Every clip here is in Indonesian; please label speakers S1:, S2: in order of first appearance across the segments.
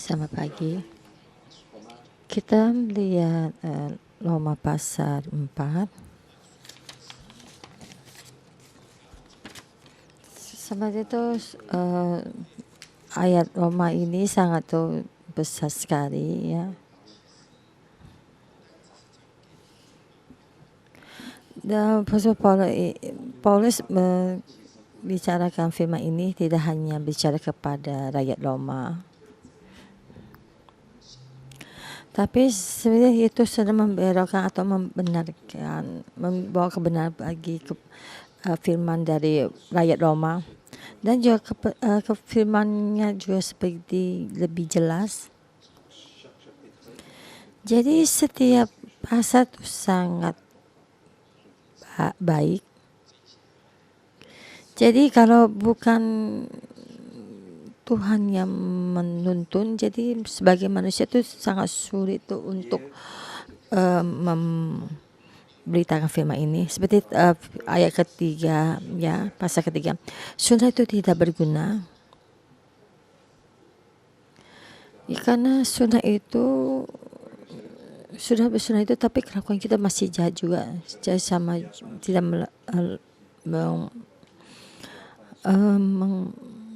S1: Selamat pagi. Kita lihat Roma pasal 4. Sebenarnya itu ayat Roma ini sangat tuh besar sekali ya. Dan Paulus membicarakan firman ini tidak hanya bicara kepada rakyat Roma, tapi sebenarnya itu sudah membelokkan atau membenarkan, membawa kebenaran bagi firman dari rakyat Roma, dan juga firmannya juga seperti lebih jelas. Jadi setiap pasal itu sangat baik. Jadi kalau bukan Tuhan yang menuntun, jadi sebagai manusia itu sangat sulit tuh untuk memberitakan firman ini. Seperti ayat ketiga ya, pasal ketiga, sunnah itu tidak berguna ya, karena sunnah itu sudah bersunnah itu, tapi kelakuan kita masih jahat juga, jahat sama tidak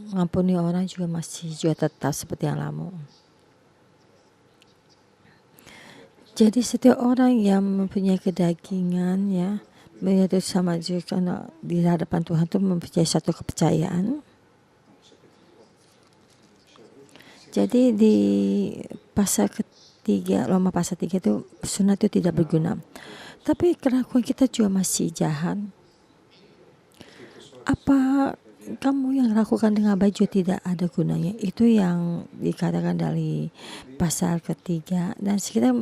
S1: mengampuni orang juga masih juga tetap seperti yang lama. Jadi setiap orang yang mempunyai kedagingan ya, itu sama juga karena di hadapan Tuhan itu mempunyai satu kepercayaan. Jadi di pasal ketiga, Roma pasal 3 itu sunnah itu tidak berguna. Tapi kelakuan kita juga masih jahat. Apa kamu yang lakukan dengan baik juga tidak ada gunanya? Itu yang dikatakan dari pasal ketiga, dan kita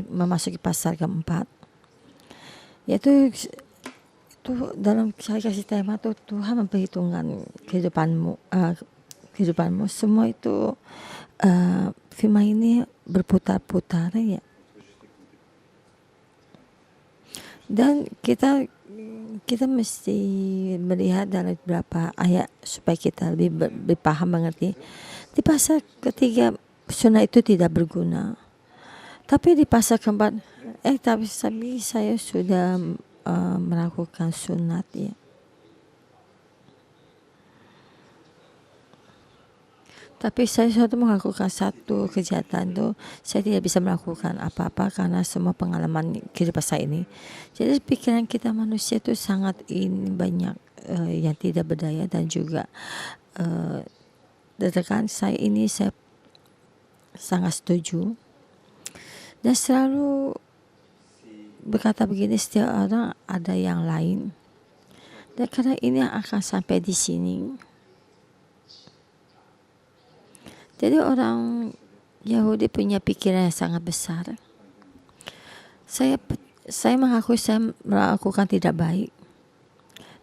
S1: memasuki pasal keempat, yaitu itu dalam saya kasih tema tuh, Tuhan memperhitungkan kehidupanmu semua itu. Firman ini berputar-putar ya, dan kita mesti melihat dari beberapa ayat supaya kita lebih paham, mengerti. Di pasal ketiga sunnah itu tidak berguna, tapi di pasal keempat tapi saya sudah melakukan sunat ya. Tapi saya sudah melakukan satu kejahatan itu, saya tidak bisa melakukan apa-apa karena semua pengalaman kehidupan saya ini. Jadi pikiran kita manusia itu sangat banyak yang tidak berdaya, dan juga dengan saya ini saya sangat setuju dan selalu berkata begini, setiap orang ada yang lain, dan karena ini akan sampai di sini. Jadi orang Yahudi punya pikiran yang sangat besar. Saya mengaku saya melakukan tidak baik,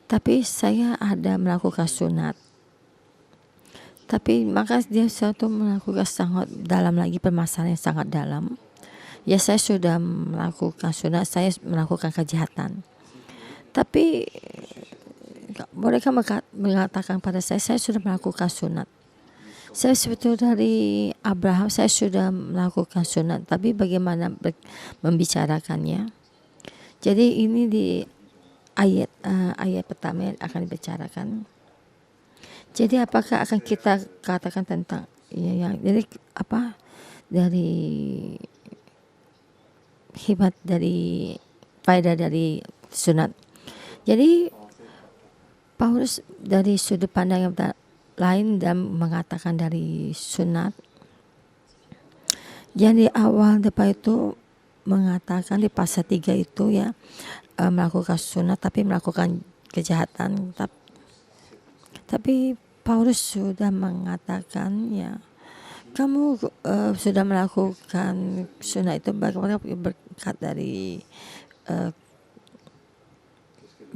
S1: tapi saya ada melakukan sunat. Tapi maka dia suatu melakukan sangat dalam lagi, permasalahan yang sangat dalam. Ya, saya sudah melakukan sunat, saya melakukan kejahatan. Tapi mereka mengatakan pada saya sudah melakukan sunat. Saya sebetulnya dari Abraham saya sudah melakukan sunat, tapi bagaimana membicarakannya? Jadi ini di ayat pertama yang akan dibicarakan. Jadi apakah akan kita katakan tentang ya, jadi apa dari hikmat dari faedah dari sunat. Jadi Paulus dari sudut pandang yang lain dan mengatakan dari sunat. Jadi awal depan itu mengatakan di pasal 3 itu ya, melakukan sunat tapi melakukan kejahatan. Tapi Paulus sudah mengatakan ya, kamu sudah melakukan sunat itu bagaimana berkat dari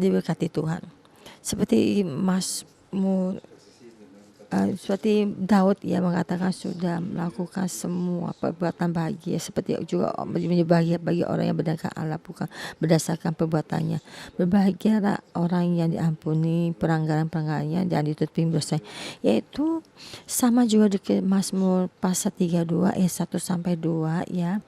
S1: diberkati Tuhan. Seperti Mazmur seperti Daud ia mengatakan sudah melakukan semua perbuatan bahagia, seperti juga menjadi bahagia bagi orang yang berdasarkan Allah bukan berdasarkan perbuatannya. Berbahagialah orang yang diampuni pelanggaran-pelanggarannya dan ditutupi dosa. Yaitu sama juga di Mazmur pasal 32 ayat 1 sampai 2 ya.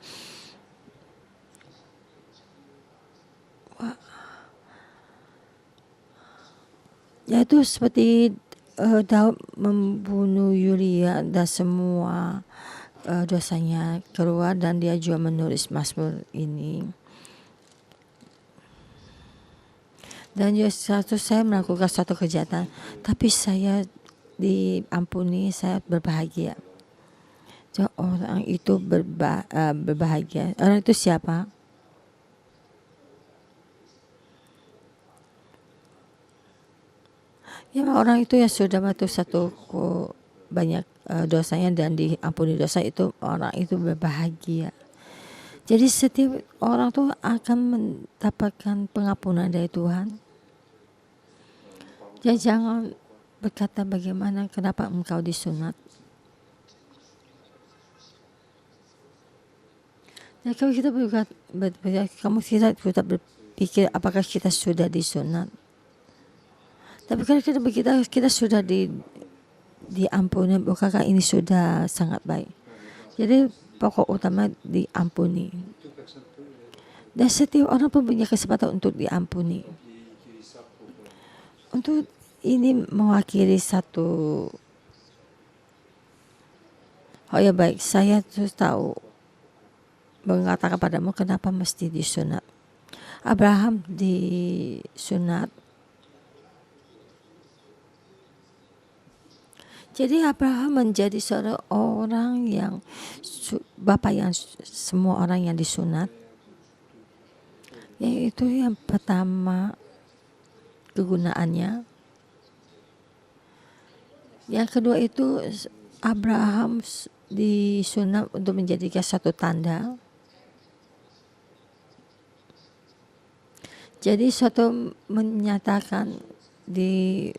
S1: Yaitu seperti Daud membunuh Uria dan semua dosanya keluar, dan dia juga menulis Mazmur ini. Dan juga saya melakukan satu kejahatan, tapi saya diampuni, saya berbahagia. So, orang itu berbahagia. Orang itu siapa? Ya, orang itu yang sudah mati satu banyak dosanya dan diampuni dosa, itu orang itu berbahagia. Jadi setiap orang tuh akan mendapatkan pengampunan dari Tuhan. Jadi jangan berkata bagaimana, kenapa engkau disunat. Ya, kalau kita kamu kita berpikir apakah kita sudah disunat. Tapi kalau kita sudah diampuni, bukankah ini sudah sangat baik. Jadi pokok utama diampuni. Dan setiap orang pun punya kesempatan untuk diampuni. Untuk ini mewakili satu. Oh ya baik, saya terus tahu mengatakan padamu kenapa mesti disunat. Abraham disunat. Jadi Abraham menjadi seorang orang yang bapak yang semua orang yang disunat. Yaitu yang pertama kegunaannya. Yang kedua itu Abraham disunat untuk menjadikan satu tanda. Jadi suatu menyatakan di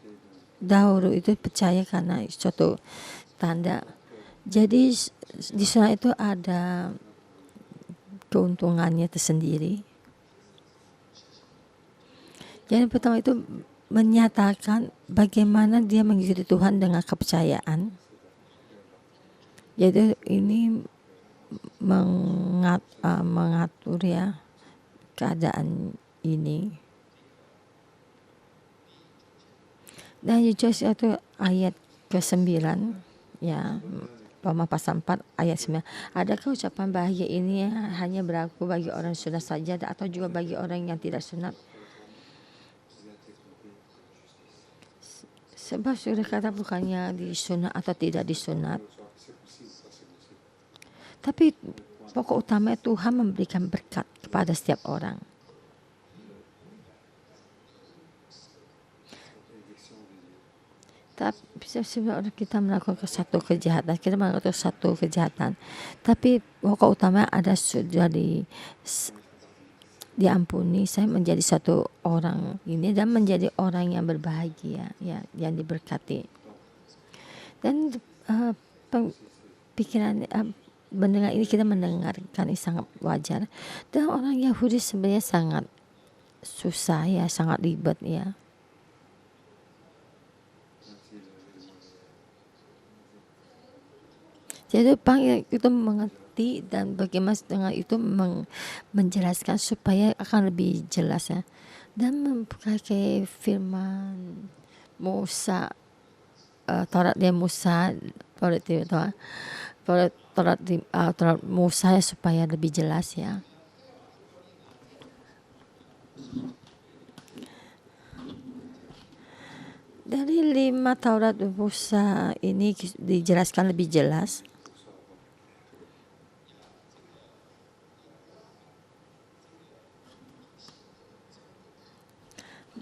S1: dahulu itu percaya karena suatu tanda. Jadi di sana itu ada keuntungannya tersendiri. Jadi pertama itu menyatakan bagaimana dia mengikuti Tuhan dengan kepercayaan. Jadi ini mengatur ya keadaan ini. Dan juga itu ayat ke-9 ya, Roma pasal 4 ayat 9. Adakah ucapan bahagia ini hanya berlaku bagi orang sunat saja atau juga bagi orang yang tidak sunat? Sebab sudah kata bukannya disunat atau tidak disunat, tapi pokok utama Tuhan memberikan berkat kepada setiap orang. Tapi sebab kita melakukan satu kejahatan, tapi pokok utama ada sudah diampuni. Saya menjadi satu orang ini dan menjadi orang yang berbahagia ya, yang diberkati. Dan pikiran mendengar ini, kita mendengarkan ini sangat wajar. Dan orang Yahudi sebenarnya sangat susah ya, sangat ribet ya. Jadi itu mengerti dan bagaimana dengan itu menjelaskan supaya akan lebih jelas ya. Dan memakai firman Musa, Taurat dia Musa, Taurat Musa ya, supaya lebih jelas ya. Dari 5 Taurat Musa ini dijelaskan lebih jelas.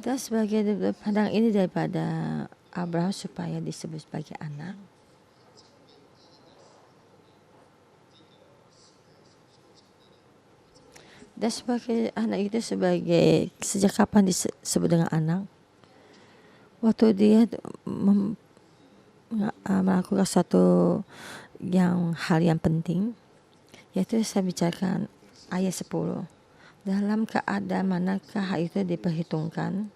S1: Dan sebagai pandang ini daripada Abraham supaya disebut sebagai anak. Dan sebagai anak itu sebagai sejak kapan disebut dengan anak? Waktu dia melakukan suatu hal yang penting, yaitu saya bicarakan ayat 10. Dalam keadaan manakah hal itu diperhitungkan?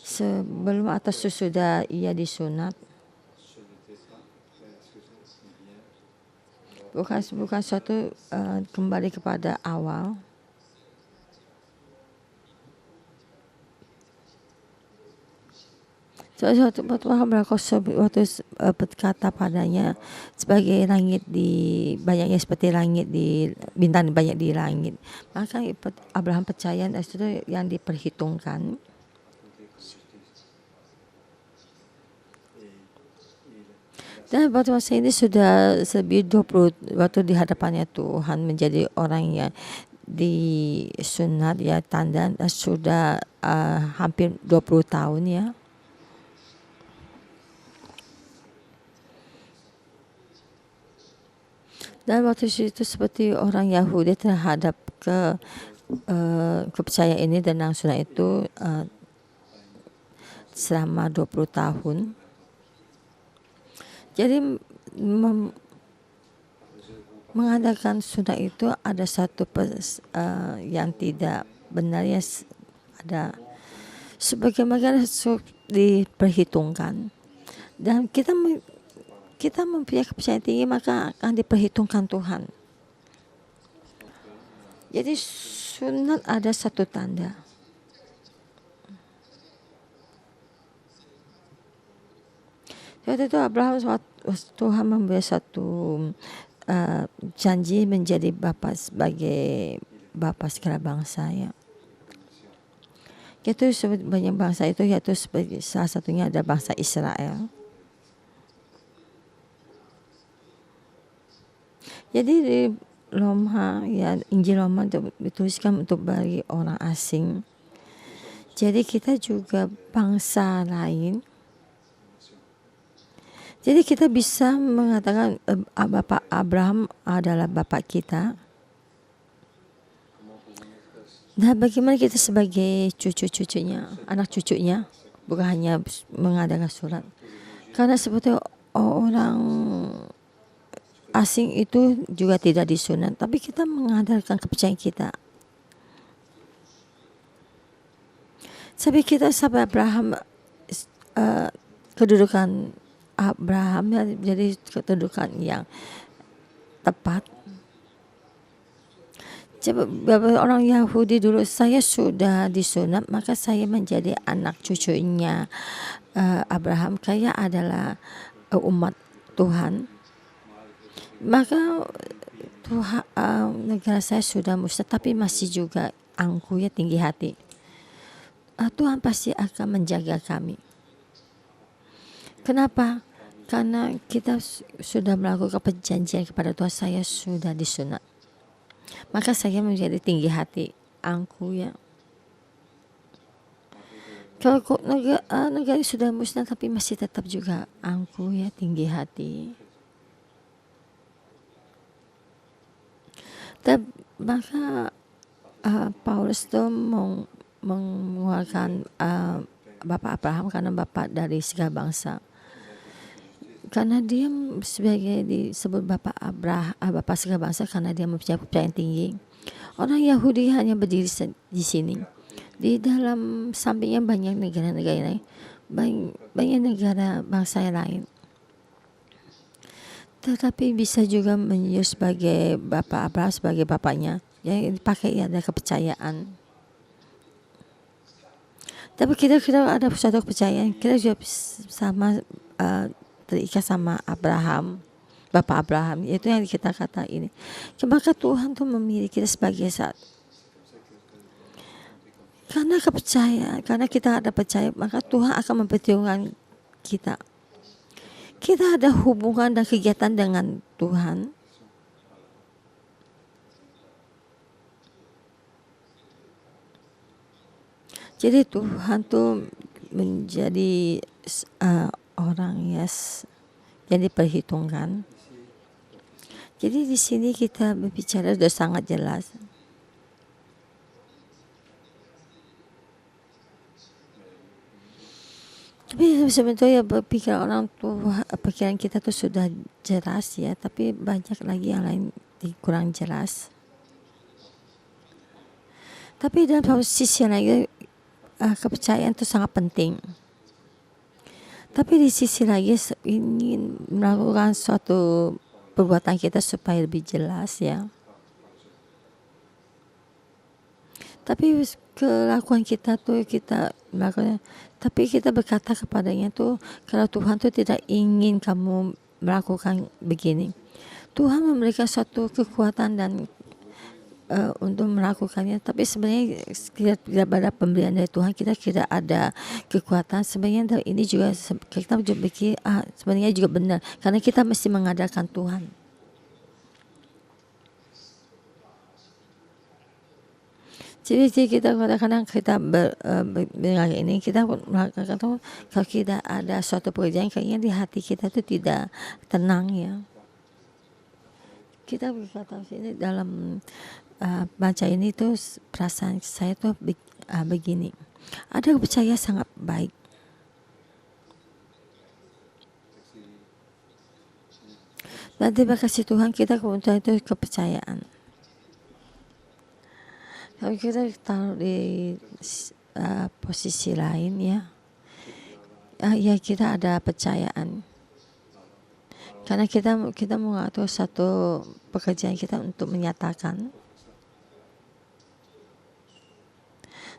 S1: Sebelum atau sesudah ia disunat? Bukan suatu kembali kepada awal. Suatu waktu berkata padanya, sebagai langit banyaknya seperti langit bintang banyak di langit. Maka Abraham percaya itu yang diperhitungkan. Dan waktu masa ini sudah lebih 20 waktu di hadapannya Tuhan menjadi orang yang disunat ya, tanda sudah hampir 20 tahun ya. Dan waktu itu seperti orang Yahudi terhadap kepercayaan ini dan sunat itu selama 20 tahun. Jadi mengadakan sunat itu ada satu yang tidak benar ya, ada sebagaimana diperhitungkan, dan kita mempunyai kepercayaan tinggi, maka akan diperhitungkan Tuhan. Jadi sunat ada satu tanda. Waktu itu Abraham, Tuhan memberi satu janji menjadi sebagai bapa segala bangsa ya. Yaitu banyak bangsa itu, yaitu sebagai salah satunya ada bangsa Israel. Jadi di Roma ya, Injil Roma dituliskan untuk bagi orang asing. Jadi kita juga bangsa lain. Jadi kita bisa mengatakan Bapak Abraham adalah bapak kita. Nah, bagaimana kita sebagai cucu-cucunya, anak cucunya, bukan hanya mengadakan surat. Karena seperti orang asing itu juga tidak disunat, tapi kita mengandalkan kepercayaan kita. Sampai Abraham, kedudukan Abraham jadi kedudukan yang tepat. Beberapa orang Yahudi dulu, saya sudah disunat, maka saya menjadi anak cucunya Abraham, saya adalah umat Tuhan. Maka Tuhan, negara saya sudah musnah, tapi masih juga angkuh ya, tinggi hati. Tuhan pasti akan menjaga kami. Kenapa? Karena kita sudah melakukan perjanjian kepada Tuhan, saya sudah disunat. Maka saya menjadi tinggi hati, angkuh ya. Kalau negara sudah musnah tapi masih tetap juga angkuh ya, tinggi hati. Dan maka Paulus itu mengeluarkan Bapak Abraham karena bapak dari segala bangsa. Karena dia sebagai disebut Bapak Abraham, Bapak segala bangsa, karena dia mempunyai kepercayaan tinggi. Orang Yahudi hanya berdiri di sini. Di dalam sampingnya banyak negara-negara lain, banyak negara bangsa yang lain. Tetapi bisa juga menyebut sebagai Bapak Abraham, sebagai bapaknya. Yang dipakai ada kepercayaan. Tapi kita ada suatu kepercayaan, kita juga sama terikat sama Abraham, Bapak Abraham. Itu yang kita kata ini. Maka Tuhan tuh memilih kita sebagai karena kepercayaan, karena kita ada percaya, maka Tuhan akan mempertimbangkan kita. Kita ada hubungan dan kegiatan dengan Tuhan. Jadi Tuhan tuh menjadi orang yang diperhitungkan. Jadi di sini kita berbicara sudah sangat jelas. Tapi sebetulnya pikiran orang tua, pikiran kita tuh sudah jelas ya, tapi banyak lagi yang lain kurang jelas. Tapi dalam satu sisi lagi kepercayaan itu sangat penting. Tapi di sisi lagi ingin melakukan suatu perbuatan kita supaya lebih jelas ya. Tapi kelakuan kita tuh kita melakukan, tapi kita berkata kepadanya tuh kalau Tuhan tuh tidak ingin kamu melakukan begini. Tuhan memberikan suatu kekuatan dan untuk melakukannya, tapi sebenarnya tidak pada pemberian dari Tuhan kita tidak ada kekuatan. Sebenarnya ini juga kita juga pikir sebenarnya juga benar karena kita mesti mengadakan Tuhan. Jadi kita kadang-kadang kita mendengar ini kita melakukan tuh kalau tidak ada suatu pekerjaan kayaknya di hati kita tuh tidak tenang ya. Kita berkata sini dalam baca ini tuh perasaan saya tuh begini, ada kepercayaan sangat baik. Dan terima kasih Tuhan kita kemudian itu kepercayaan. Kalau kita taruh di posisi lain ya, ya kita ada percayaan. Karena kita mengatur satu pekerjaan kita untuk menyatakan.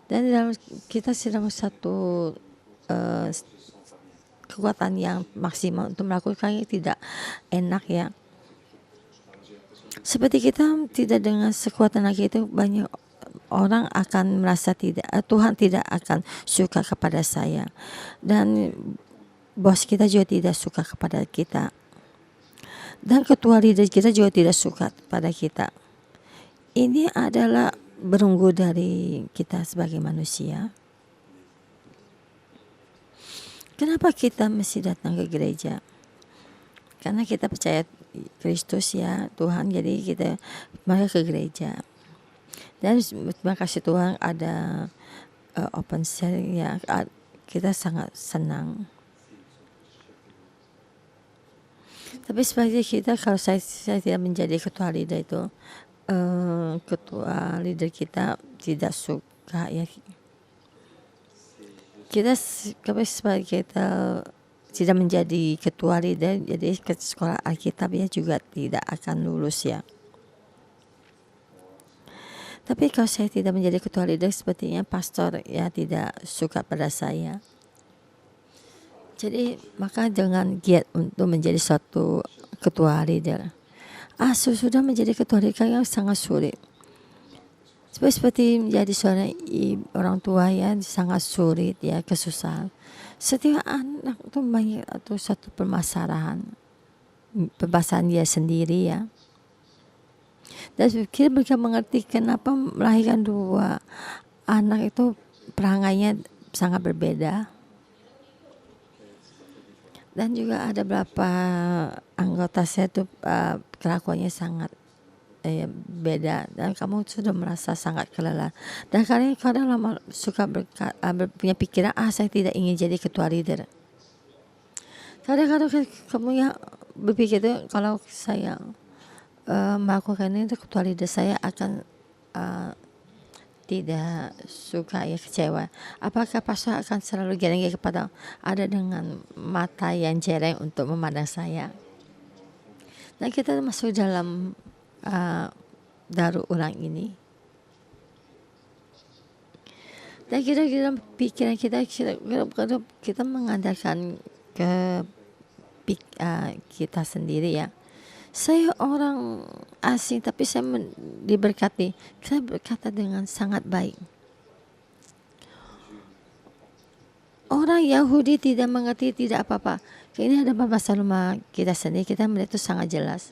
S1: Dan dalam kita sedang satu kekuatan yang maksimal untuk melakukannya tidak enak ya. Seperti kita tidak dengan sekuatan lagi itu banyak orang akan merasa Tuhan tidak akan suka kepada saya. Dan bos kita juga tidak suka kepada kita. Dan ketua leader kita juga tidak suka pada kita. Ini adalah berunggu dari kita sebagai manusia. Kenapa kita mesti datang ke gereja? Karena kita percaya Kristus ya Tuhan, jadi kita mereka ke gereja. Dan terima kasih Tuhan ada open cell ya, kita sangat senang. Tapi sebagai kita kalau saya tidak menjadi ketua leader itu, ketua leader kita tidak suka ya. Kita sebagai kita tidak menjadi ketua leader, jadi ke sekolah Alkitab ya juga tidak akan lulus ya. Tapi kalau saya tidak menjadi ketua leader, sepertinya pastor ya tidak suka pada saya. Jadi maka jangan giat untuk menjadi suatu ketua leader. Sudah menjadi ketua leader yang sangat sulit. Seperti menjadi seorang orang tua ya sangat sulit ya, kesusahan. Setiap anak itu banyak atau satu permasalahan dia sendiri ya. Dan kita bisa mengerti kenapa melahirkan dua anak itu perangainya sangat berbeda. Dan juga ada beberapa anggota saya tuh kelakuannya sangat beda dan kamu sudah merasa sangat kelelahan. Dan kadang lama suka punya pikiran saya tidak ingin jadi ketua leader. Kadang-kadang kamu ya berpikir tuh kalau saya melakukan ini ketua leader saya akan tidak suka ya, kecewa. Apakah pastor akan selalu geleng kepada ada dengan mata yang jereng untuk memandang saya. Dan kita masuk dalam daru ulang ini. Dan kira-kira pikiran kita mengandalkan ke kita sendiri ya. Saya orang asing tapi saya diberkati. Saya berkata dengan sangat baik. Orang Yahudi tidak mengerti tidak apa-apa. Ini ada masalah rumah kita sendiri. Kita melihat itu sangat jelas.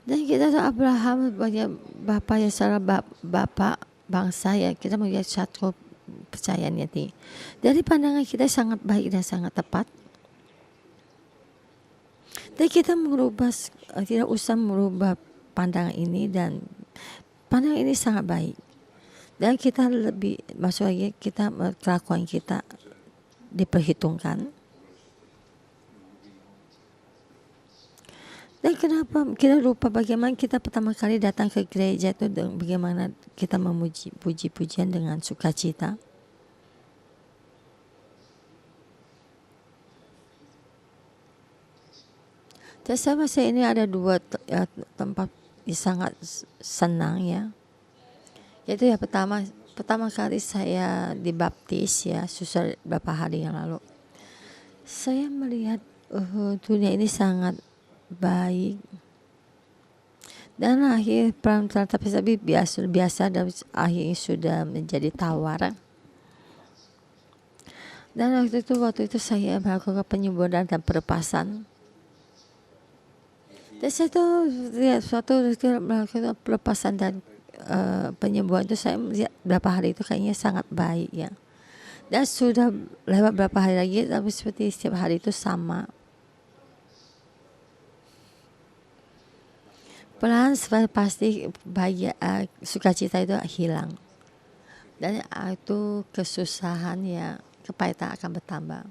S1: Dan kita tahu Abraham sebagai bapak yang salah bapak bangsa ya. Kita melihat satu percayaan ini. Dari pandangan kita sangat baik dan sangat tepat. Dan kita tidak usah merubah pandangan ini dan pandangan ini sangat baik. Dan kita lebih, maksud lagi kita kelakuan kita diperhitungkan. Dan kenapa kita lupa bagaimana kita pertama kali datang ke gereja itu, bagaimana kita memuji puji-pujian dengan sukacita. Dan saya rasa ini ada dua tempat yang sangat senang ya. Yaitu ya pertama kali saya dibaptis ya, susah beberapa hari yang lalu. Saya melihat dunia ini sangat baik. Dan akhir pelan-pelan tapi biasa dan akhirnya sudah menjadi tawar. Dan waktu itu saya melakukan penyembuhan dan perlepasan. Dan saya tuh lihat suatu melakukan perlepasan dan penyembuhan itu, saya melihat berapa hari itu kayaknya sangat baik ya. Dan sudah lewat berapa hari lagi, tapi seperti setiap hari itu sama. Pelan pasti bahagia, sukacita itu hilang. Dan itu kesusahan ya, kepahitan akan bertambah.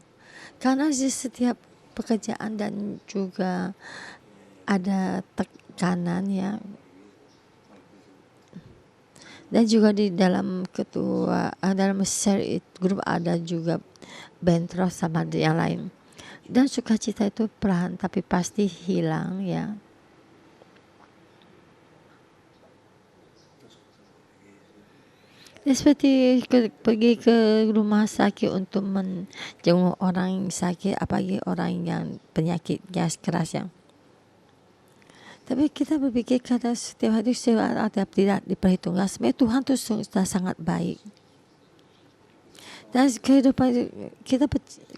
S1: Karena di setiap pekerjaan dan juga ada tekanan ya. Dan juga di dalam dalam share grup ada juga bentrok sama yang lain. Dan sukacita itu perlahan tapi pasti hilang ya. Seperti pergi ke rumah sakit untuk menjenguk orang sakit, apalagi orang yang penyakit gas keras ya. Tapi kita berpikir karena setiap hari tidak diperhitungkan, sebenarnya Tuhan itu sudah sangat baik. Dan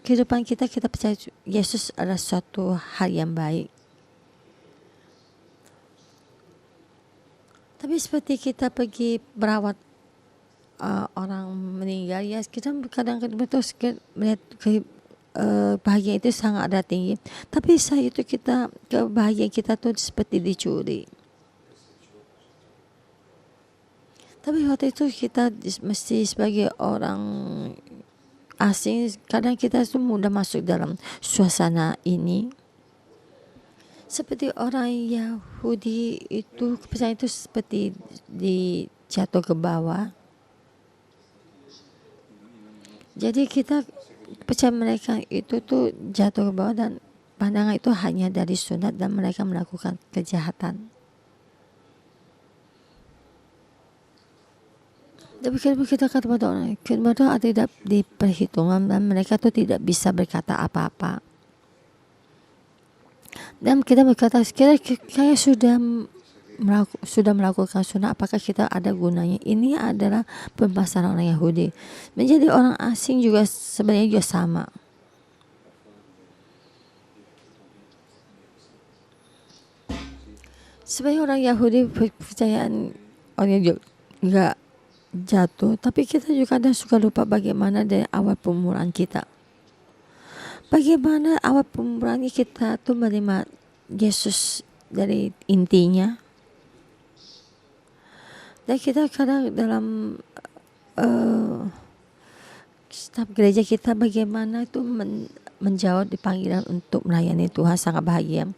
S1: kehidupan kita percaya Yesus adalah suatu hal yang baik. Tapi seperti kita pergi merawat orang meninggal ya, kita kadang-kadang betul melihat bahagia itu sangat ada tinggi. Tapi saat itu kebahagiaan kita tuh seperti dicuri. Tapi waktu itu kita mesti sebagai orang asing, kadang kita tuh mudah masuk dalam suasana ini. Seperti orang Yahudi itu, kepercayaan itu seperti dijatuh ke bawah. Jadi kita percaya mereka itu tuh jatuh ke bawah dan pandangan itu hanya dari sunat dan mereka melakukan kejahatan. Tapi kita kata pada orang, kita tidak diperhitungkan dan mereka tuh tidak bisa berkata apa-apa. Dan kita berkata, kayak sudah melakukan sunnah, apakah kita ada gunanya? Ini adalah pembahasan orang Yahudi. Menjadi orang asing juga sebenarnya juga sama. Sebenarnya orang Yahudi percayaan orang juga jatuh, tapi kita juga kadang suka lupa bagaimana dari awal permulaan kita. Bagaimana awal permulaan kita tuh menerima Yesus dari intinya. Dan kita kadang dalam staf gereja kita bagaimana itu menjawab di panggilan untuk melayani Tuhan, sangat bahagia.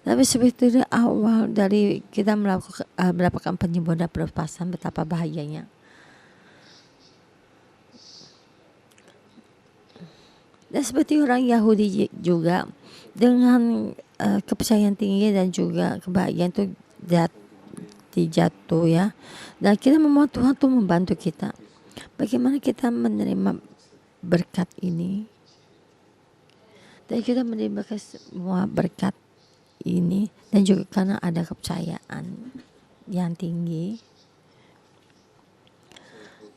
S1: Tapi seperti itu awal dari kita melakukan penyembuhan dan perlepasan, betapa bahagianya. Dan seperti orang Yahudi juga dengan kepercayaan tinggi dan juga kebahagiaan itu jatuh ya. Dan kita memohon Tuhan untuk membantu kita. Bagaimana kita menerima berkat ini? Dan kita menerima semua berkat ini dan juga karena ada kepercayaan yang tinggi.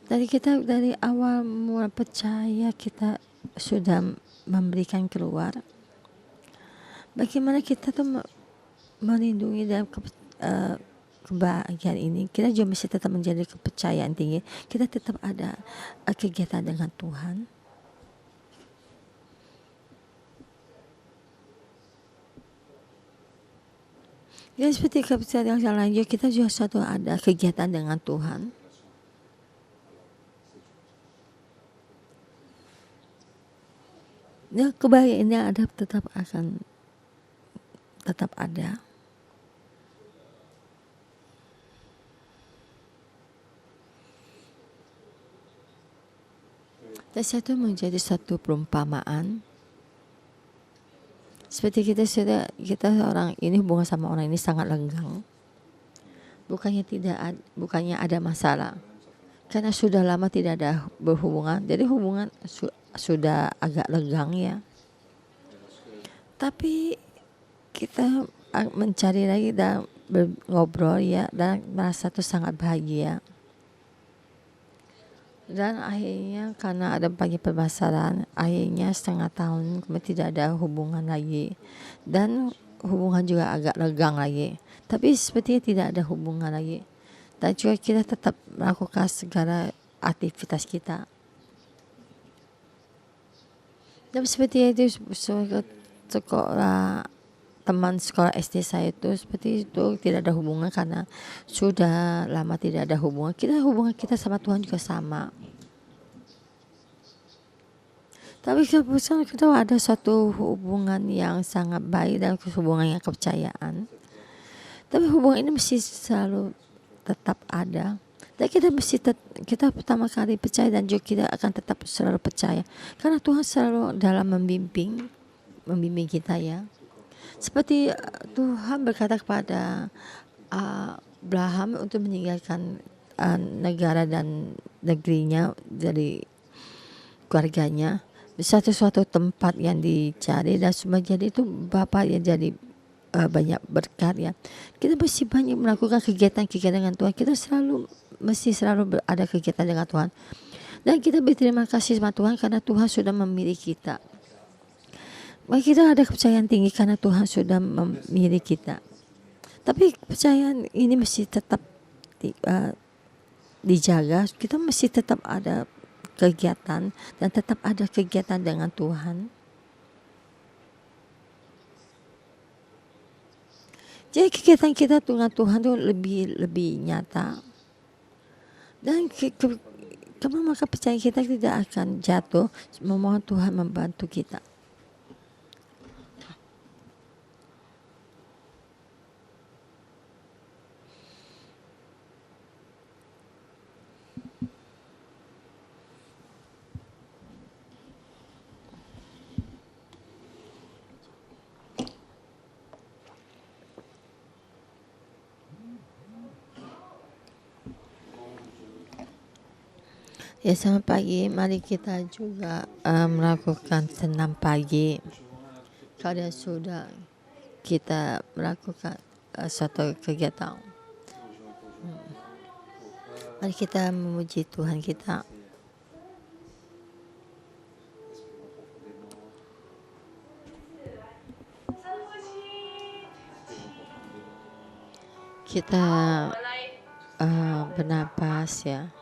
S1: Dari awal mulai percaya kita sudah memberikan keluar. Bagaimana kita tuh melindungi dalam kebahagiaan ini, kita juga mesti tetap menjadi kepercayaan tinggi. Kita tetap ada kegiatan dengan Tuhan. Ya seperti kepercayaan yang lain, kita juga satu ada kegiatan dengan Tuhan. Ya, kebahagiaannya ada, tetap akan tetap ada. Dan satu menjadi satu perumpamaan. Seperti kita orang ini hubungan sama orang ini sangat lenggang. Bukannya ada masalah. Karena sudah lama tidak ada berhubungan, jadi hubungan sudah agak lenggang ya. Tapi kita mencari lagi dan ngobrol ya, dan merasa tuh sangat bahagia. Dan akhirnya karena ada banyak permasalahan, akhirnya setengah tahun kemudian tidak ada hubungan lagi, dan hubungan juga agak lenggang lagi. Tapi sepertinya tidak ada hubungan lagi, dan juga kita tetap melakukan segala aktivitas kita. Dan seperti itu, sekolah teman sekolah SD saya itu seperti itu, tidak ada hubungan karena sudah lama tidak ada hubungan. Hubungan kita sama Tuhan juga sama. Tapi keputusan kita ada satu hubungan yang sangat baik dan hubungan yang kepercayaan. Tapi hubungan ini mesti selalu tetap ada. Dan kita pertama kali percaya, dan juga kita akan tetap selalu percaya. Karena Tuhan selalu dalam membimbing kita ya. Seperti Tuhan berkata kepada Abraham untuk meninggalkan negara dan negerinya dari keluarganya di suatu tempat yang dicari, dan semua jadi itu Bapak yang jadi banyak berkat ya. Kita mesti banyak melakukan kegiatan-kegiatan dengan Tuhan. Kita mesti selalu ada kegiatan dengan Tuhan. Dan kita berterima kasih sama Tuhan karena Tuhan sudah memilih kita. Maka kita ada kepercayaan tinggi karena Tuhan sudah memilih kita. Tapi kepercayaan ini mesti tetap dijaga. Kita mesti tetap ada kegiatan dan tetap ada kegiatan dengan Tuhan. Jadi kegiatan kita dengan Tuhan itu lebih nyata. Dan maka percaya kita tidak akan jatuh. Memohon Tuhan membantu kita. Ya, selamat pagi. Mari kita juga melakukan senam pagi. Kalau sudah kita melakukan suatu kegiatan, mari kita memuji Tuhan kita. Kita bernapas ya.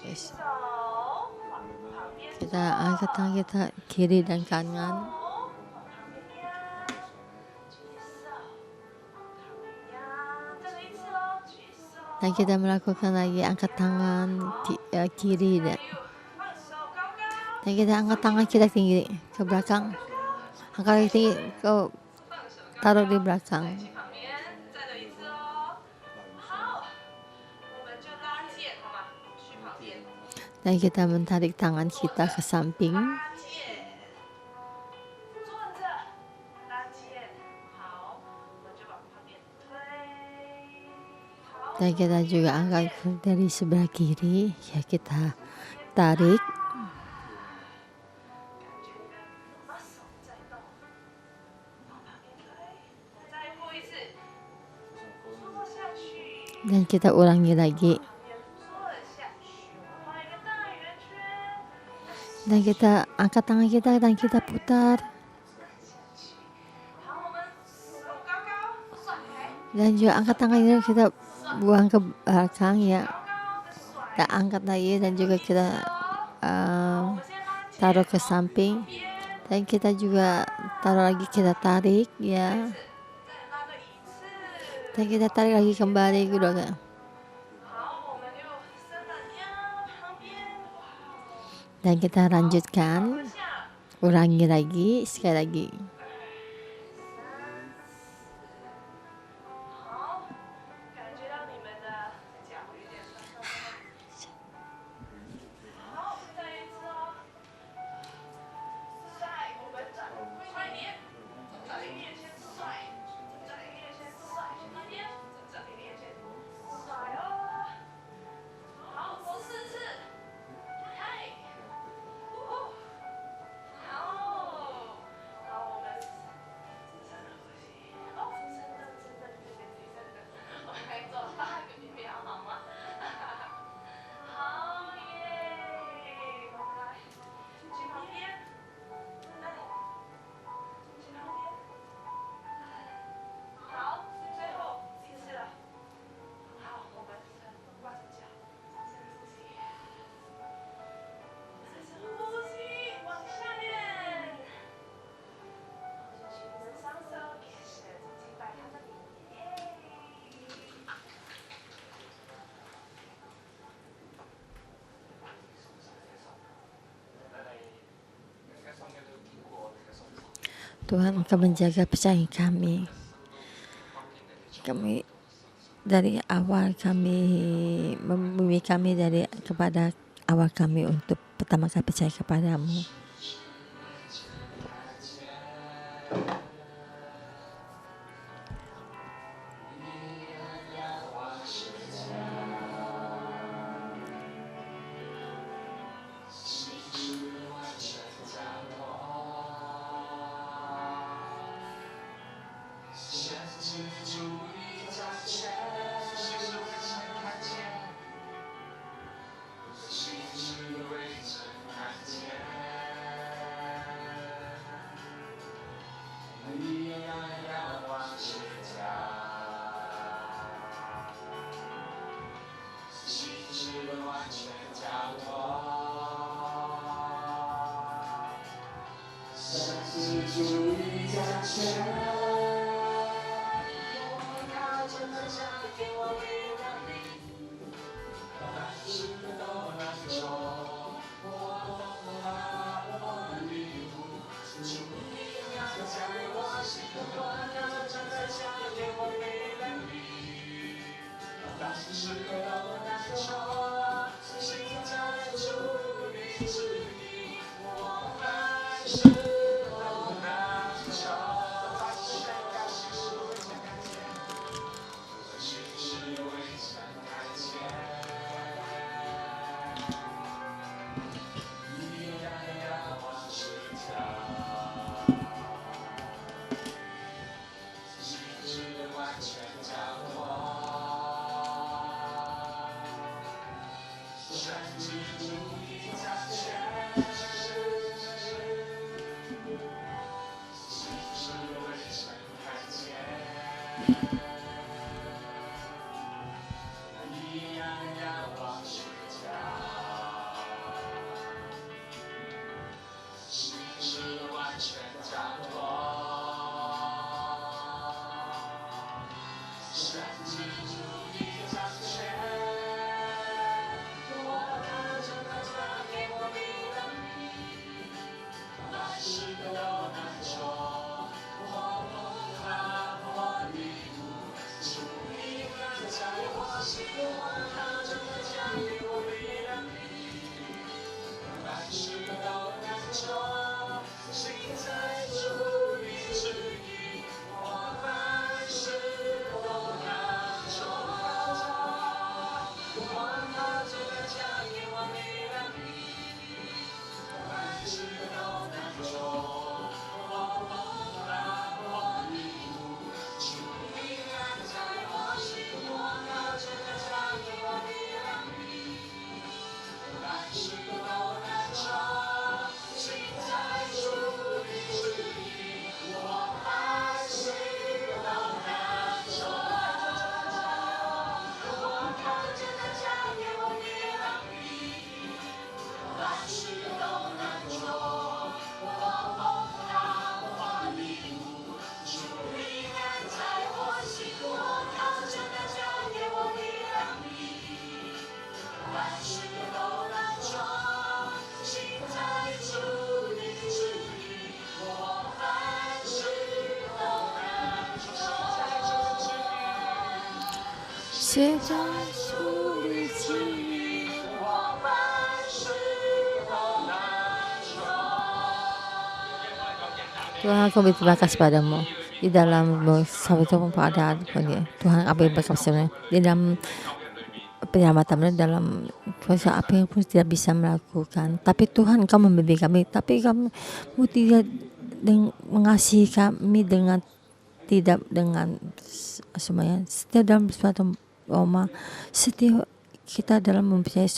S1: Yes. Kita angkat tangan kita kiri dan kanan. Dan kita melakukan lagi angkat tangan kiri dan kita angkat tangan kita tinggi ke belakang. Angkat tinggi taruh di belakang. Dan kita menarik tangan kita ke samping. Dan kita juga angkat dari sebelah kiri. Ya, kita tarik. Dan kita ulangi lagi. Dan kita angkat tangan kita dan kita putar. Dan juga angkat tangan kita buang ke belakang ya. Kita angkat lagi dan juga kita taruh ke samping. Dan kita juga taruh lagi, kita tarik ya. Dan kita tarik lagi kembali gitu kan. Dan kita lanjutkan. Ulangi lagi, sekali lagi. Tuhan akan menjaga percaya kami. Kami dari awal kami membimbing kami dari kepada awal kami untuk pertama kali percaya kepadamu. 写在书里记忆。Tuhan, aku berterima kasih padamu di dalam sampai itu pada Tuhan, apa yang berkat di dalam penyelamatan, dalam kuasa apa yang pun tidak bisa melakukan, tapi Tuhan Kau membimbing kami, tapi Kamu tidak mengasihi kami dengan tidak dengan semuanya. Setiap dalam suatu Oma, setiap kita dalam mempercayai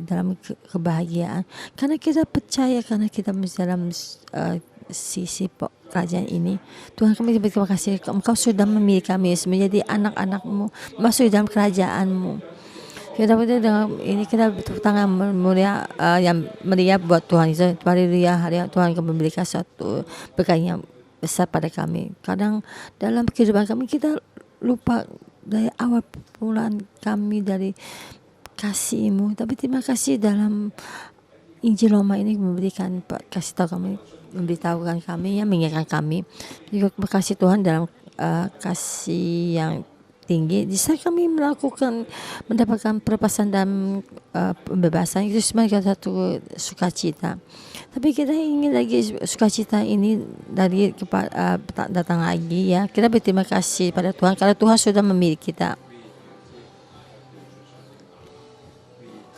S1: dalam kebahagiaan, karena kita percaya, karena kita dalam sisi kerajaan ini. Tuhan, kami berterima kasih Engkau sudah memilih kami menjadi anak-anak-Mu, masuk dalam kerajaan-Mu. Kita berdoa dengan ini, kita bertepuk tangan mulia yang meriah buat Tuhan. Haleluya, Tuhan Kau memberikan satu berkat yang besar pada kami. Kadang dalam kehidupan kami kita lupa dari awal pulang kami dari kasih-Mu, tapi terima kasih dalam Injil Roma ini memberikan kasih tahu kami, memberitahukan kami, yang mengingatkan kami. Juga berkasih Tuhan dalam kasih yang tinggi, di saat kami mendapatkan perlepasan dan pembebasan, itu sebagai satu sukacita. Tapi kita ingin lagi sukacita ini dari datang lagi, ya. Kita berterima kasih pada Tuhan karena Tuhan sudah memilih kita.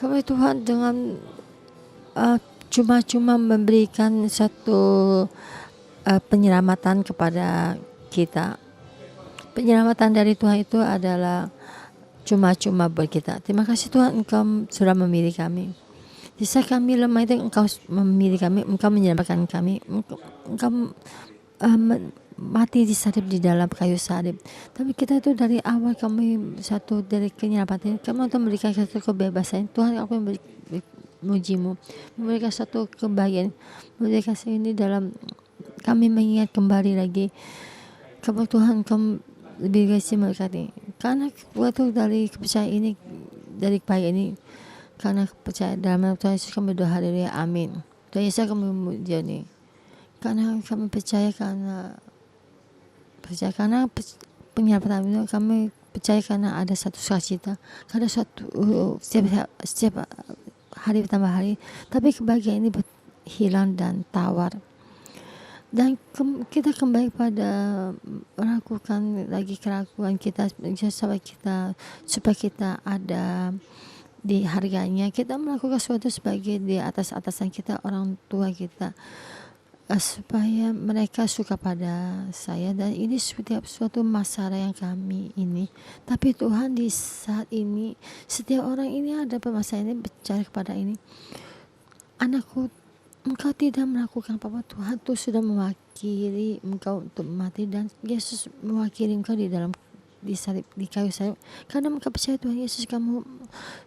S1: Kami Tuhan dengan cuma-cuma memberikan satu penyelamatan kepada kita. Penyelamatan dari Tuhan itu adalah cuma-cuma buat kita. Terima kasih Tuhan, Engkau sudah memilih kami. Di saat kami lemah itu Engkau memilih kami, Engkau menyelamatkan kami, Engkau mati disalib di dalam kayu salib. Tapi kita itu dari awal kami satu dari penyelamatan, kami untuk memberikan satu kebebasan. Tuhan, aku memuji-Mu, memberikan satu kebahagiaan, memberikan ini dalam kami mengingat kembali lagi. Kamu Tuhan, Kamu lebih kasih memberkati. Karena waktu dari kepercayaan ini, dari baik ini, karena percaya dalam nama Tuhan Yesus kami berdoa, haleluya, amin. Tuhan Yesus kami memuji ini, karena kami percaya, karena penyelamatan itu kami percaya, karena ada satu sukacita, karena satu setiap hari bertambah hari, tapi kebahagiaan ini hilang dan tawar. Dan kita kembali pada melakukan lagi keraguan kita supaya kita ada di harganya. Kita melakukan sesuatu sebagai di atas-atasan kita, orang tua kita, supaya mereka suka pada saya. Dan ini setiap suatu masalah yang kami ini. Tapi Tuhan, di saat ini setiap orang ini ada permasalahan ini, bicara kepada ini, anakku, Engkau tidak melakukan apa-apa. Tuhan tuh sudah mewakili Engkau untuk mati, dan Yesus mewakili Engkau di dalam disalib, di kayu salib. Karena Engkau percaya Tuhan Yesus, kamu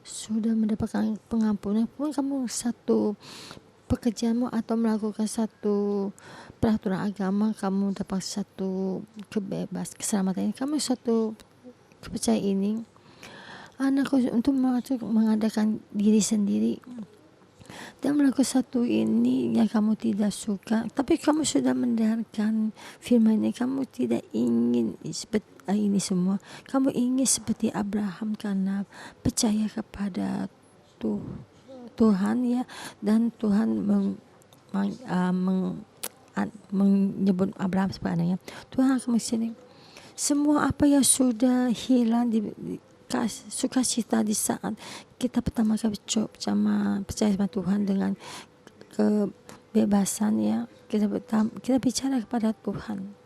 S1: sudah mendapatkan pengampunan. Pun kamu satu pekerjaanmu atau melakukan satu peraturan agama, kamu dapat satu keselamatan ini. Kamu satu kepercayaan ini, anakku, untuk mengadakan diri sendiri dan melakukan satu ini yang kamu tidak suka, tapi kamu sudah mendengarkan firman ini. Kamu tidak ingin seperti ini semua. Kamu ingin seperti Abraham, karena percaya kepada Tuhan, ya, dan Tuhan menyebut Abraham sebagai anaknya. Tuhan akan sini semua apa yang sudah hilang di sukacita di saat kita pertama kali percaya sama Tuhan dengan kebebasan, ya. Kita bicara kepada Tuhan.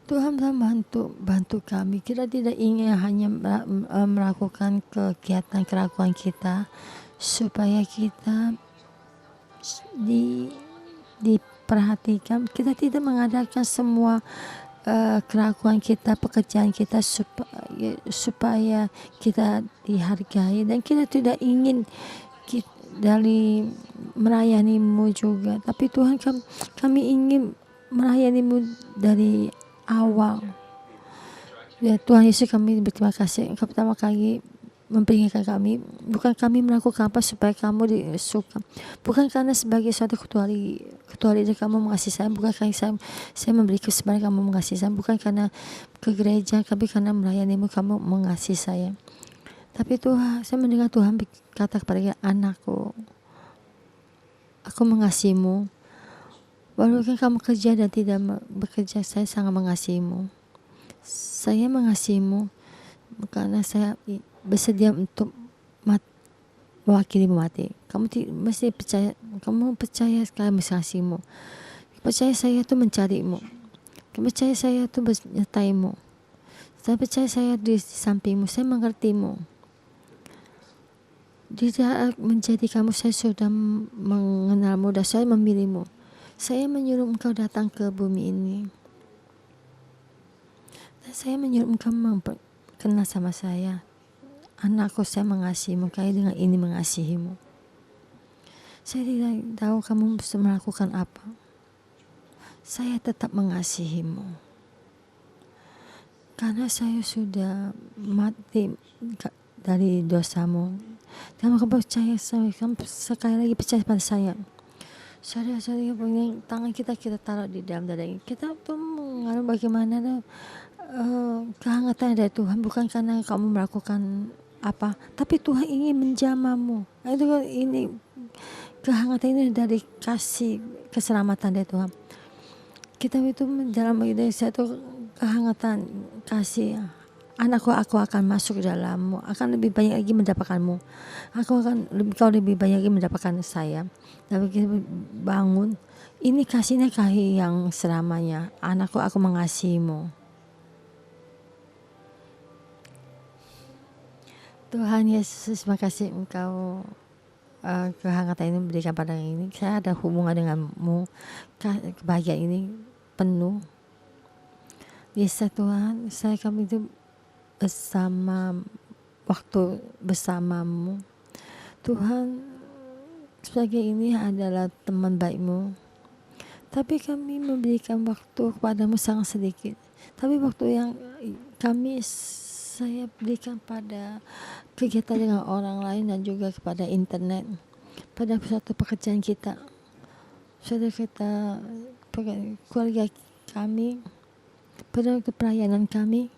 S1: Tuhan bantu kami. Kita tidak ingin hanya melakukan kegiatan keraguan kita, supaya kita diperhatikan. Kita tidak mengadakan semua keraguan kita, pekerjaan kita, supaya kita dihargai. Dan kita tidak ingin dari melayani-Mu juga, tapi Tuhan, kami ingin melayani-Mu dari awal. Ya Tuhan Yesus, kami berterima kasih Engkau pertama kali memperingatkan kami, bukan kami melakukan apa supaya kamu disuka, bukan karena sebagai suatu ketua leader kamu mengasihi saya, bukan karena saya memberi kesempatan kamu mengasihi saya, bukan karena ke gereja, tapi karena melayanimu kamu mengasihi saya. Tapi Tuhan, saya mendengar Tuhan berkata kepada anakku, aku mengasihimu. Walaupun kamu kerja dan tidak bekerja, saya sangat mengasihimu. Saya mengasihimu karena saya bersedia untuk mewakili mati. Kamu mesti percaya, kamu percaya sekali mengasihimu. Percaya saya itu mencarimu. Percaya saya itu menyertaimu. Saya percaya saya di sampingmu. Saya mengertimu. Tidak menjadi kamu, saya sudah mengenalmu dan saya memilihmu. Saya menyuruh engkau datang ke bumi ini. Dan saya menyuruh engkau kenal sama saya. Anakku, saya mengasihimu, kaya dengan ini mengasihimu. Saya tidak tahu kamu bisa melakukan apa. Saya tetap mengasihimu. Karena saya sudah mati dari dosamu. Kamu percaya sama kamu, sekali lagi percaya pada saya. Saudara-saudara, tangan kita taruh di dalam dada ini. Kita tuh mengalami bagaimana kehangatan dari Tuhan, bukan karena kamu melakukan apa, tapi Tuhan ingin menjamamu. Ini kehangatan ini dari kasih keselamatan dari Tuhan. Kita itu dalam satu kehangatan kasih. Anakku, aku akan masuk dalammu, akan lebih banyak lagi mendapatkanmu. Kau lebih banyak lagi mendapatkan saya. Tapi kita bangun. Ini kasihnya kasih yang selamanya. Anakku, aku mengasihimu. Tuhan Yesus, makasih engkau kehangatan ini berikan pada ini. Saya ada hubungan denganmu. Kebahagiaan ini penuh. Yes Tuhan, kami itu bersama, waktu bersamamu. Tuhan, sebagai ini adalah teman baikmu. Tapi kami memberikan waktu kepadamu sangat sedikit. Tapi waktu yang saya berikan pada kegiatan dengan orang lain dan juga kepada internet, pada suatu pekerjaan kita, saudara kita, keluarga kami, pada waktu pelayanan kami.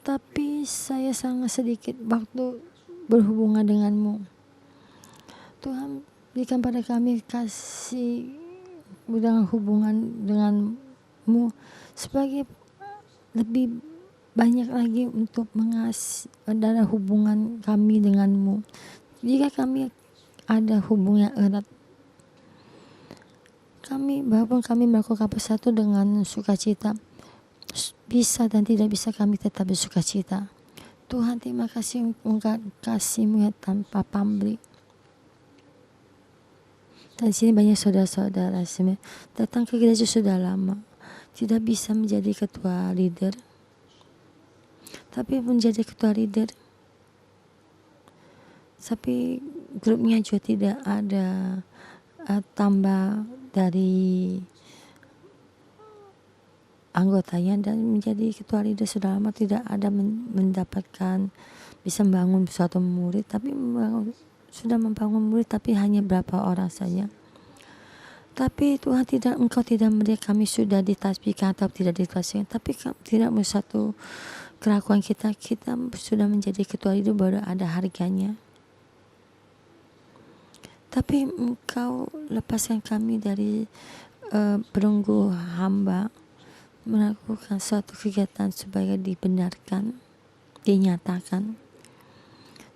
S1: Tapi saya sangat sedikit waktu berhubungan denganmu. Tuhan, berikan pada kami kasih dengan hubungan denganmu sebagai lebih banyak lagi untuk mengasihi dalam hubungan kami denganmu. Jika kami ada hubungan erat, walaupun kami melakukan bersatu dengan sukacita, bisa dan tidak bisa kami tetap bersukacita. Tuhan, terima kasih untuk kasih-Mu yang tanpa pamrih. Dan di sini banyak saudara-saudara datang ke gereja sudah lama, tidak bisa menjadi ketua leader, tapi menjadi ketua leader, tapi grupnya juga tidak ada tambah dari anggotanya, dan menjadi ketua leader sudah lama tidak ada mendapatkan bisa membangun suatu murid, tapi sudah membangun murid tapi hanya berapa orang saja. Tapi Tuhan, Engkau tidak melihat kami sudah ditasbihkan atau tidak ditasbihkan, tapi tidak satu kelakuan kita sudah menjadi ketua leader baru ada harganya. Tapi Engkau lepaskan kami dari belenggu hamba, melakukan suatu kegiatan supaya dibenarkan, dinyatakan.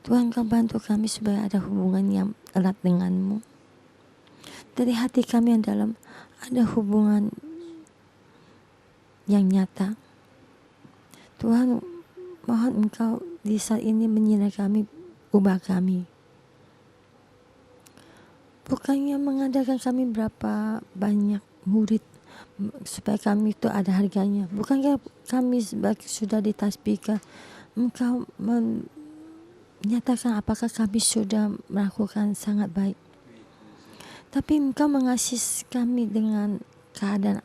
S1: Tuhan, Kau bantu kami supaya ada hubungan yang erat denganmu. Dari hati kami yang dalam ada hubungan yang nyata. Tuhan, mohon Engkau di saat ini menyinari kami, ubah kami. Bukannya mengadakan kami berapa banyak murid supaya kami itu ada harganya. Bukankah kami sudah ditasbihkan, Engkau menyatakan apakah kami sudah melakukan sangat baik. Tapi Engkau mengasihi kami dengan keadaan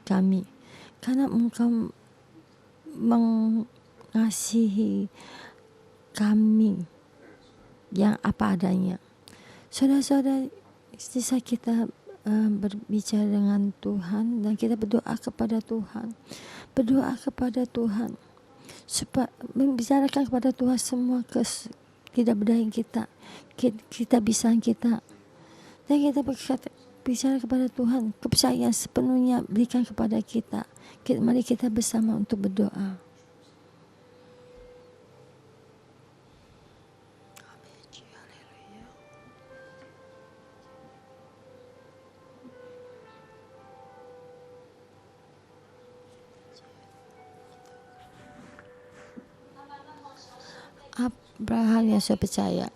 S1: kami, karena Engkau mengasihi kami yang apa adanya. Saudara-saudara, sisa kita berbicara dengan Tuhan dan kita berdoa kepada Tuhan. Berdoa kepada Tuhan. Supaya membicarakan kepada Tuhan semua ketidakberdayaan kita bisa kita. Dan kita bicara kepada Tuhan, kepercayaan sepenuhnya berikan kepada kita. Mari kita bersama untuk berdoa. Abraham yang saya percaya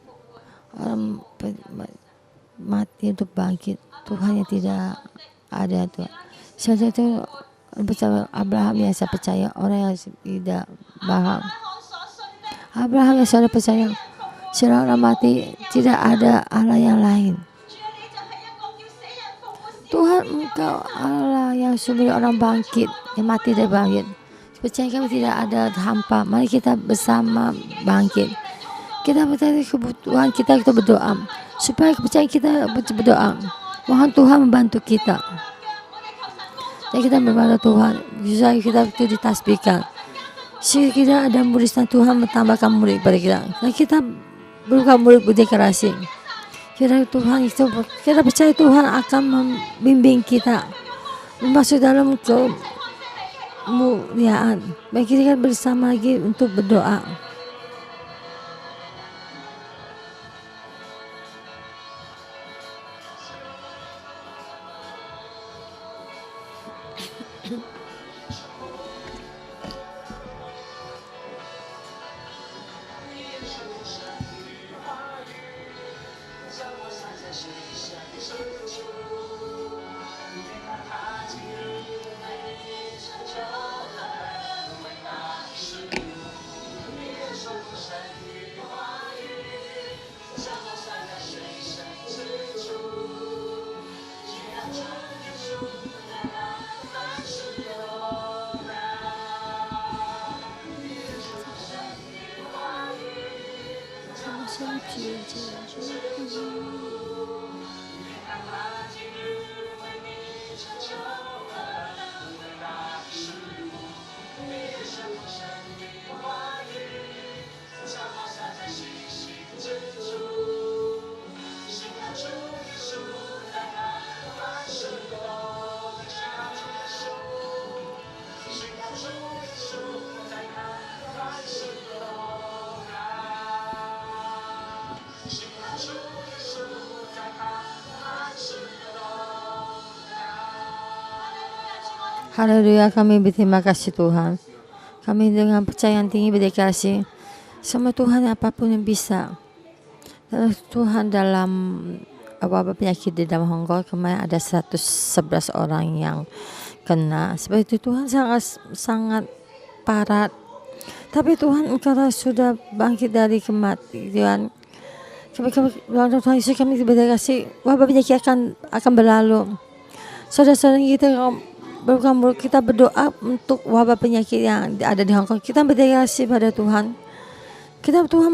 S1: orang mati untuk bangkit, Tuhan yang tidak ada Tuhan. Saya itu percaya Abraham yang saya percaya, orang yang tidak paham. Abraham yang saya percaya, seorang orang mati tidak ada Allah yang lain. Tuhan, Engkau Allah yang sumber orang bangkit, yang mati dan bangkit. Percaya kami tidak ada hampa. Mari kita bersama bangkit. Kita percaya kebutuhan kita berdoa. Supaya kepercayaan kita berdoa. Mohon Tuhan membantu kita. Dan kita membantu Tuhan. Supaya kita itu ditasbihkan. Sehingga kita ada murid dan Tuhan menambahkan murid pada kita. Dan kita berupa murid berdeklarasi. Kita percaya Tuhan akan membimbing kita. Masuk dalam kemuliaan. Baik kita bersama lagi untuk berdoa. Haleluya, kami berterima kasih Tuhan. Kami dengan percaya yang tinggi berdeklarasi, semua Tuhan apapun yang bisa. Tuhan dalam wabah penyakit di dalam Hong Kong kemarin ada 111 orang yang kena. Sebab itu Tuhan sangat parah. Tapi Tuhan Engkau sudah bangkit dari kematian. Tuhan Yesus kami berdeklarasi wabah penyakit akan berlalu. Saudara-saudara kita berdoa untuk wabah penyakit yang ada di Hong Kong. Kita berdeklarasi pada Tuhan. Tuhan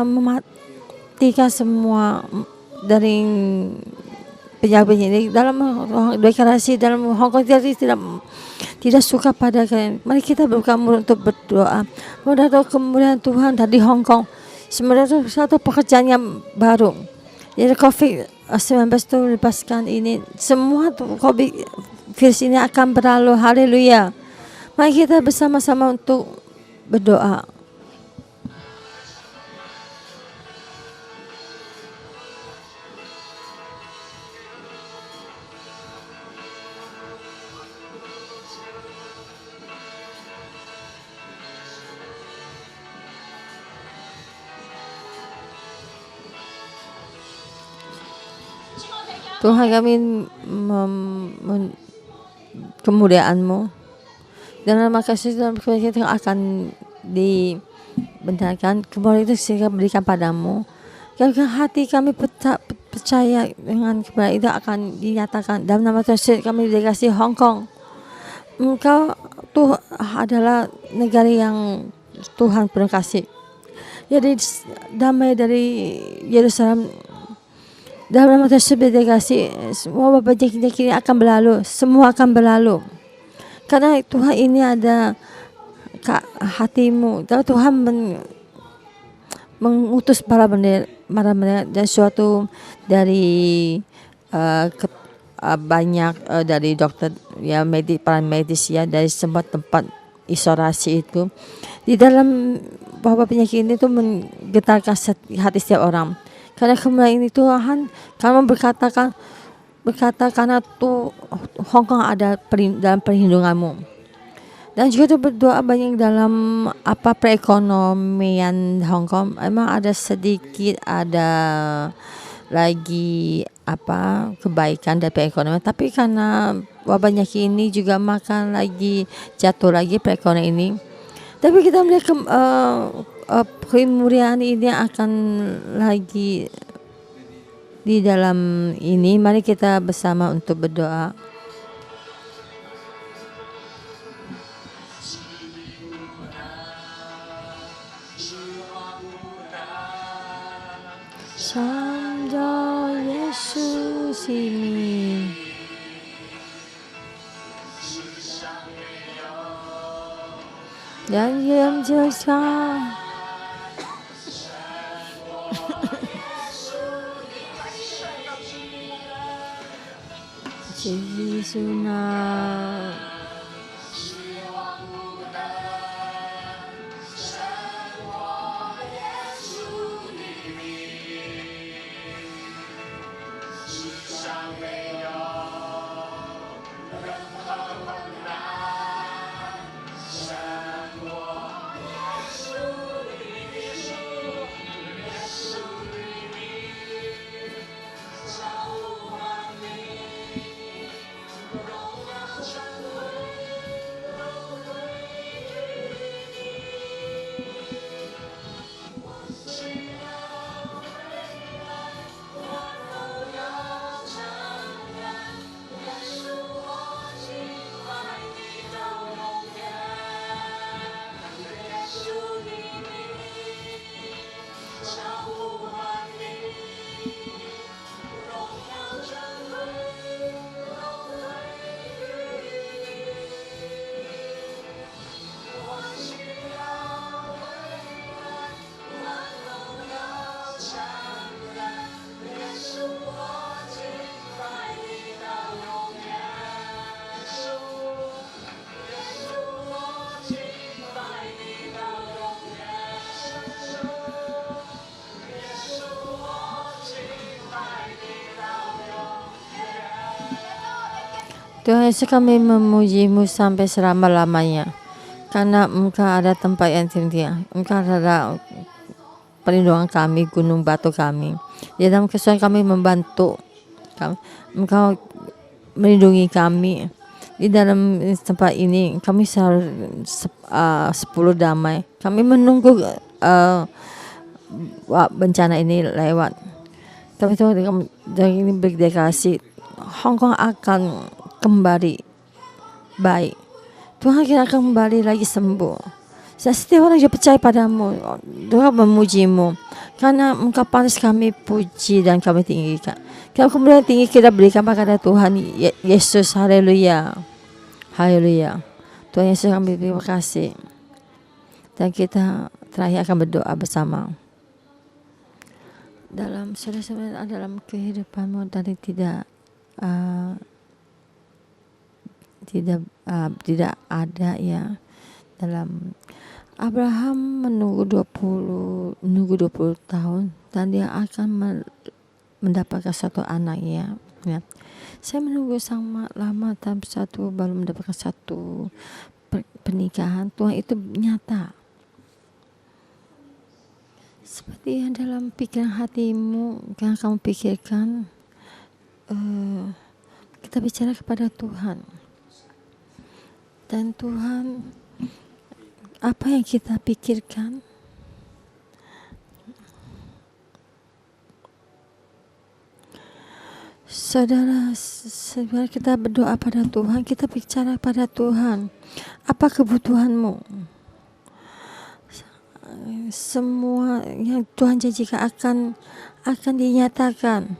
S1: mematikan semua dari penyakit dalam deklarasi dalam Hong Kong tidak suka pada kalian. Mari kita buka mulut untuk berdoa. Mudah-mudahan kemuliaan Tuhan dari Hong Kong. Sebenarnya satu pekerjaan yang baru. Jadi COVID-19 itu lepaskan ini semua COVID virus ini akan berlalu. Haleluya. Mari kita bersama-sama untuk berdoa. Tuhan kami kemuliaan-Mu dan nama kasih dalam kita akan dibenarkan kemuliaan itu sehingga berikan padamu. Karena hati kami percaya dengan kebenaran itu akan dinyatakan dalam nama Tuhan. Kami dikasih Hong Kong. Engkau adalah negara yang Tuhan penuh kasih. Ya damai dari Yerusalem. Dalam nama tersebut dikasih semua penyakit ini akan berlalu, semua akan berlalu. Karena Tuhan ini ada hatimu. Dan Tuhan mengutus para bendera dan suatu dari banyak dari dokter ya para medis ya dari semua tempat isolasi itu di dalam bahwa penyakit ini tuh menggetarkan hati setiap orang. Karena kemuliaan ini Tuhan, kamu berkata karena tuh Hong Kong ada dalam perlindunganmu. Dan juga tuh berdoa banyak dalam perekonomian Hong Kong. Emang ada sedikit ada lagi kebaikan dari perekonomian. Tapi karena wabah penyakit ini juga makan lagi jatuh lagi perekonomian ini. Tapi kita melihat kemuliaan ini akan lagi di dalam ini. Mari kita bersama untuk berdoa. Sanja Yesus ini dan yang jasa Yesusna Tuhan Yesus, kami memuji-Mu sampai selama-lamanya. Karena Engkau ada tempat yang tinggi. Engkau adalah perlindungan kami, gunung batu kami. Di dalam kesulitan kami membantu kami. Engkau melindungi kami. Di dalam tempat ini kami selalu 10 damai. Kami menunggu bencana ini lewat. Tapi Tuhan ini berdekasi. Hong Kong akan kembali baik. Tuhan kita akan kembali lagi sembuh. Setiap orang yang percaya padamu, Tuhan memuji-Mu. Karena Engkau pantas kami puji dan kami tinggikan. Kalau kemudian tinggi kita berikan kepada Tuhan Yesus. Haleluya. Haleluya. Tuhan Yesus, kami terima kasih. Dan kita terakhir akan berdoa bersama. Dalam saudara-saudara dalam kehidupanmu dari tidak ada ya dalam Abraham menunggu 20 tahun dan dia akan mendapatkan satu anak ya. Saya menunggu sangat lama tapi baru mendapatkan satu pernikahan. Tuhan itu nyata. Seperti yang dalam pikiran hatimu yang kamu pikirkan, kita bicara kepada Tuhan. Dan Tuhan, apa yang kita pikirkan, saudara, kita berdoa pada Tuhan, kita bicara pada Tuhan, apa kebutuhanmu? semua yang Tuhan janjikan akan dinyatakan.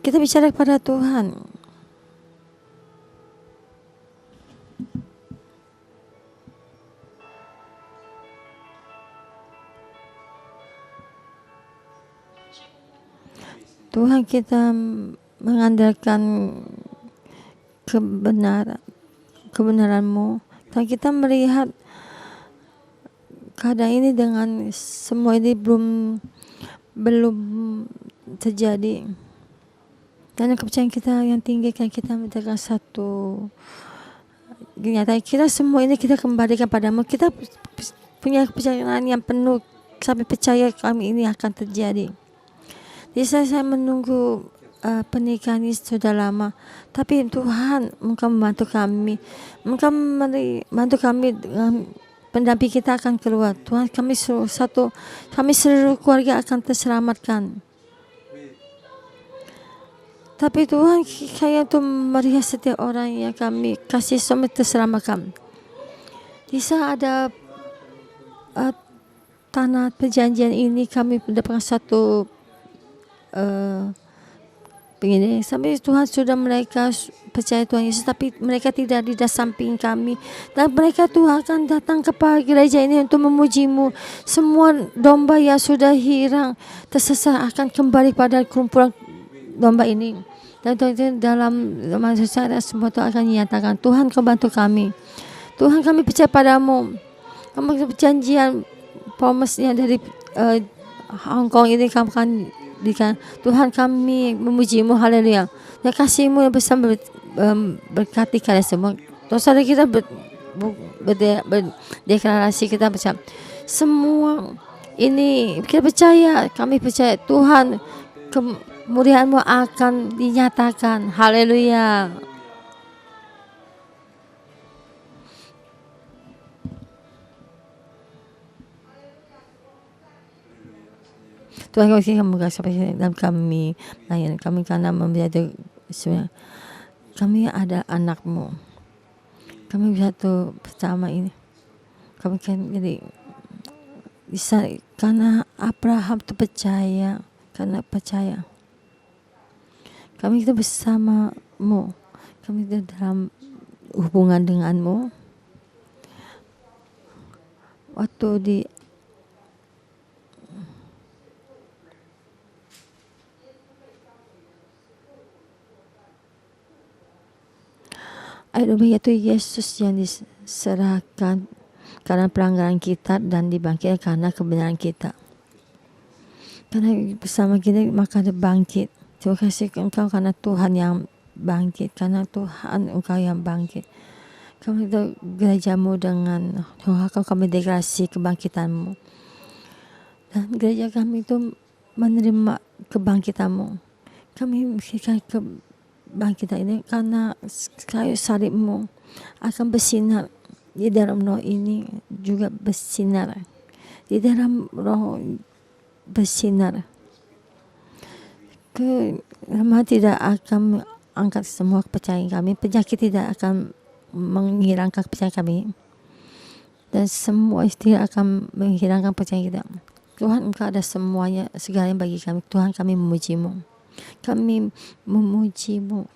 S1: Kita bicara kepada Tuhan. Tuhan, kita mengandalkan kebenaran-Mu. Tuhan, kita melihat keadaan ini dengan semua ini belum terjadi. Dan kepercayaan kita yang tinggi kan kita menjaga satu kenyataan. Kita semua ini kita kembalikan padamu. Kita punya kepercayaan yang penuh sampai percaya kami ini akan terjadi. Jadi saya menunggu pernikahan ini sudah lama, tapi Tuhan Engkau membantu kami, Engkau membantu kami dengan pendamping kita akan keluar. Tuhan, kami seluruh keluarga akan terselamatkan. Tapi Tuhan, kayak untuk melihat setiap orang yang kami kasih semua terselamatkan. Bisa ada tanah perjanjian ini kami mendapatkan satu begini, sampai Tuhan sudah mereka percaya Tuhan Yesus, tapi mereka tidak di samping kami, dan mereka Tuhan akan datang ke gereja ini untuk memuji-Mu. Semua domba yang sudah hilang tersesat akan kembali pada kumpulan domba ini, dan Tuhan dalam manusia semua Tuhan akan dinyatakan. Tuhan, Kau bantu kami. Tuhan, kami percaya padamu. Kami perjanjian promise-nya dari Hong Kong ini kami akan Tuhan, kami memuji-Mu, haleluya. Dan kasih-Mu yang besar berkati kalian semua. Saudara kita berdeklarasi, kita bersama semua ini kita percaya, kami percaya Tuhan, kemuliaan-Mu akan dinyatakan, haleluya. Tuhan, kami kasih dalam kami layan kami, karena membiarkan kami ada anak-Mu. Kami satu pertama ini kami kan jadi bisa karena Abraham itu percaya, karena percaya kami itu bersama-Mu, kami itu dalam hubungan dengan-Mu. Waktu di yaitu Yesus yang diserahkan karena pelanggaran kita dan dibangkitkan karena kebenaran kita. Karena bersama kita maka ada bangkit. Terima kasih Engkau karena Tuhan yang bangkit, karena Tuhan Engkau yang bangkit. Kami itu gereja-Mu dengan Tuhan, kami deklarasi kebangkitan-Mu, dan gereja kami itu menerima kebangkitan-Mu. Kami memberikan bangkit ini karena kayu salib-Mu akan bersinar di dalam roh ini, juga bersinar di dalam roh, bersinar Kemah tidak akan angkat semua kepercayaan kami, penyakit tidak akan menghilangkan kepercayaan kami, dan semua tidak akan menghilangkan percayaan kita. Tuhan, Engkau ada semuanya, segalanya bagi kami. Tuhan, kami memuji-Mu. Kami memuji-Mu,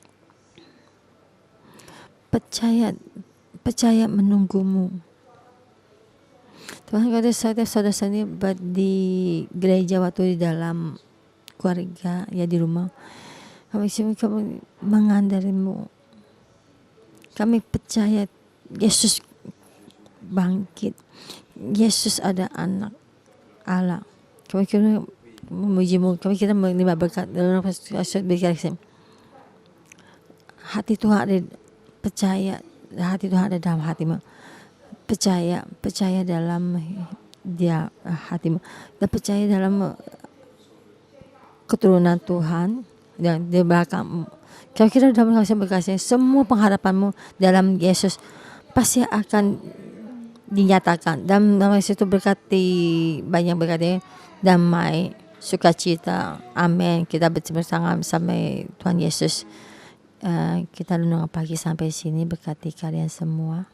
S1: percaya menunggu-Mu. Tuhan, kalau saudara-saudara ini di gereja waktu di dalam keluarga ya di rumah, kami mengandalkan-Mu. Kami percaya Yesus bangkit, Yesus ada anak Allah. Kami memuji-Mu, kami kita menerima berkat dalam hati Tuhan ada, percaya hati Tuhan ada dalam hatimu, percaya dalam dia hatimu, dan percaya dalam keturunan Tuhan dan di belakangmu. Kalau kita sudah mengalami berkasih, semua pengharapanmu dalam Yesus pasti akan dinyatakan. Dan dalam Yesus itu berkati, banyak berkati, damai, sukacita. Amin. Kita bersama sampai Tuhan Yesus. Kita renung pagi sampai sini, berkati kalian semua.